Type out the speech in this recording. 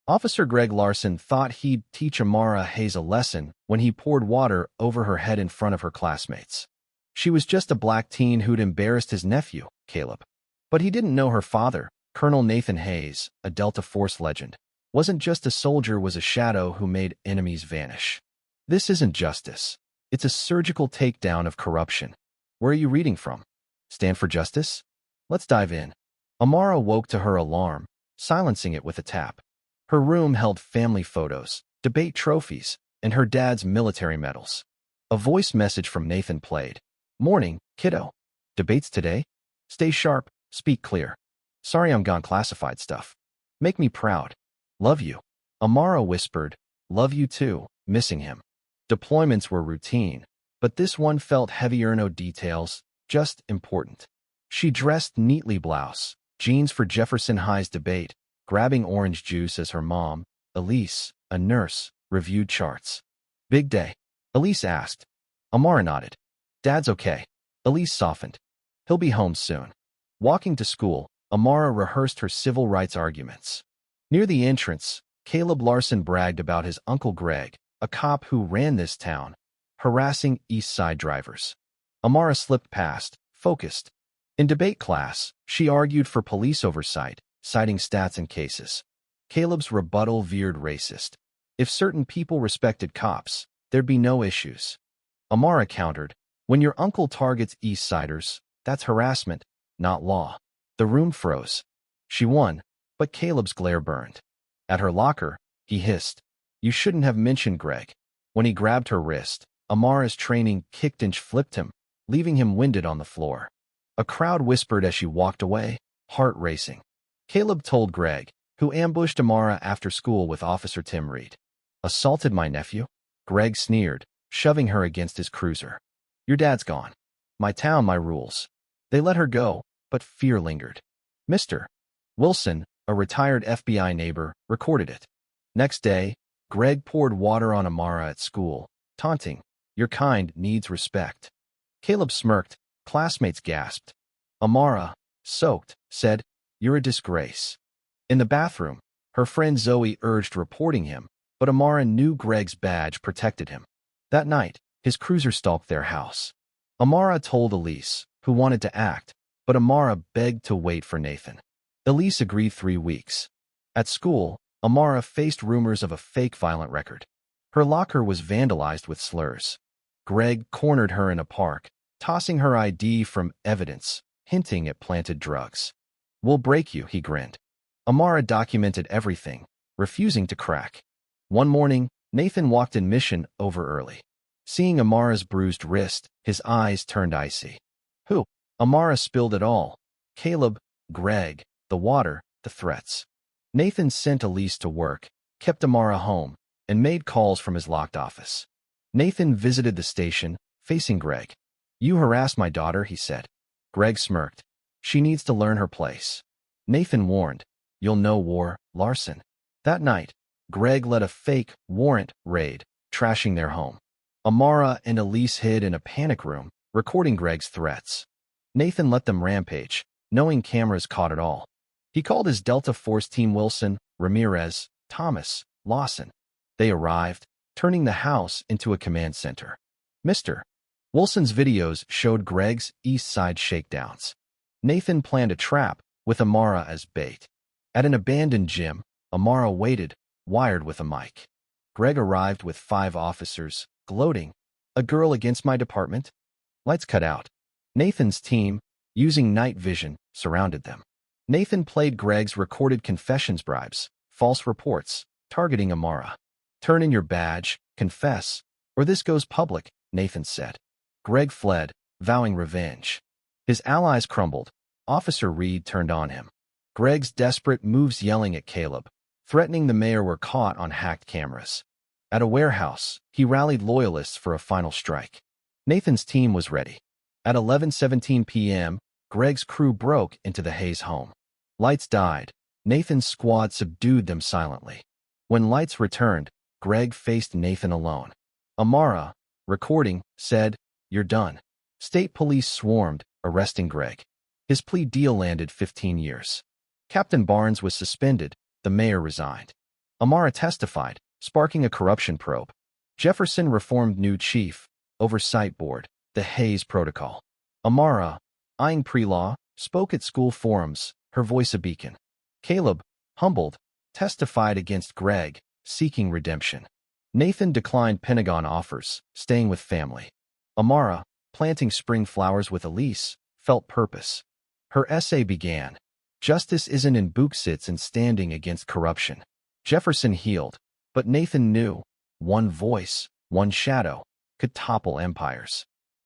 Officer Greg Larson thought he'd teach Amara Hayes a lesson when he poured water over her head in front of her classmates. She was just a black teen who'd embarrassed his nephew, Caleb. But he didn't know her father, Colonel Nathan Hayes, a Delta Force legend, wasn't just a soldier, was a shadow who made enemies vanish. This isn't justice. It's a surgical takedown of corruption. Where are you reading from? Stand for Justice? Let's dive in. Amara woke to her alarm, silencing it with a tap. Her room held family photos, debate trophies, and her dad's military medals. A voice message from Nathan played. Morning, kiddo. Debates today? Stay sharp, speak clear. Sorry I'm gone classified stuff. Make me proud. Love you. Amara whispered, love you too, missing him. Deployments were routine, but this one felt heavier. No details, just important. She dressed neatly, blouse, jeans for Jefferson High's debate, grabbing orange juice as her mom, Elise, a nurse, reviewed charts. Big day? Elise asked. Amara nodded. Dad's okay. Elise softened. He'll be home soon. Walking to school, Amara rehearsed her civil rights arguments. Near the entrance, Caleb Larson bragged about his Uncle Greg, a cop who ran this town, harassing East Side drivers. Amara slipped past, focused. In debate class, she argued for police oversight, citing stats and cases. Caleb's rebuttal veered racist. If certain people respected cops, there'd be no issues. Amara countered, when your uncle targets East Siders, that's harassment, not law. The room froze. She won, but Caleb's glare burned. At her locker, he hissed, you shouldn't have mentioned Greg. When he grabbed her wrist, Amara's training kicked and flipped him, leaving him winded on the floor. A crowd whispered as she walked away, heart racing. Caleb told Greg, who ambushed Amara after school with Officer Tim Reed. Assaulted my nephew? Greg sneered, shoving her against his cruiser. Your dad's gone. My town, my rules. They let her go, but fear lingered. Mr. Wilson, a retired FBI neighbor, recorded it. Next day, Greg poured water on Amara at school, taunting, your kind needs respect. Caleb smirked, classmates gasped. Amara, soaked, said, you're a disgrace. In the bathroom, her friend Zoe urged reporting him, but Amara knew Greg's badge protected him. That night, his cruiser stalked their house. Amara told Elise, who wanted to act, but Amara begged to wait for Nathan. Elise agreed 3 weeks. At school, Amara faced rumors of a fake violent record. Her locker was vandalized with slurs. Greg cornered her in a park, tossing her ID from evidence, hinting at planted drugs. We'll break you, he grinned. Amara documented everything, refusing to crack. One morning, Nathan walked in mission over early. Seeing Amara's bruised wrist, his eyes turned icy. Who? Amara spilled it all. Caleb, Greg, the water, the threats. Nathan sent Elise to work, kept Amara home, and made calls from his locked office. Nathan visited the station, facing Greg. You harassed my daughter, he said. Greg smirked. She needs to learn her place. Nathan warned, you'll know war, Larson. That night, Greg led a fake warrant raid, trashing their home. Amara and Elise hid in a panic room, recording Greg's threats. Nathan let them rampage, knowing cameras caught it all. He called his Delta Force team Wilson, Ramirez, Thomas, Lawson. They arrived, turning the house into a command center. Mr. Wilson's videos showed Greg's East Side shakedowns. Nathan planned a trap, with Amara as bait. At an abandoned gym, Amara waited, wired with a mic. Greg arrived with 5 officers, gloating. A girl against my department? Lights cut out. Nathan's team, using night vision, surrounded them. Nathan played Greg's recorded confessions bribes, false reports, targeting Amara. Turn in your badge, confess, or this goes public, Nathan said. Greg fled, vowing revenge. His allies crumbled. Officer Reed turned on him. Greg's desperate moves yelling at Caleb, threatening the mayor were caught on hacked cameras. At a warehouse, he rallied loyalists for a final strike. Nathan's team was ready. At 11:17 p.m., Greg's crew broke into the Hayes home. Lights died. Nathan's squad subdued them silently. When lights returned, Greg faced Nathan alone. Amara, recording, said, you're done. State police swarmed, arresting Greg. His plea deal landed 15 years. Captain Barnes was suspended. The mayor resigned. Amara testified, sparking a corruption probe. Jefferson reformed new chief, oversight board, the Hayes Protocol. Amara, eyeing pre-law, spoke at school forums, her voice a beacon. Caleb, humbled, testified against Greg, seeking redemption. Nathan declined Pentagon offers, staying with family. Amara, planting spring flowers with Elise, felt purpose. Her essay began, "Justice isn't in booksits and standing against corruption." Jefferson healed, but Nathan knew, one voice, one shadow, could topple empires.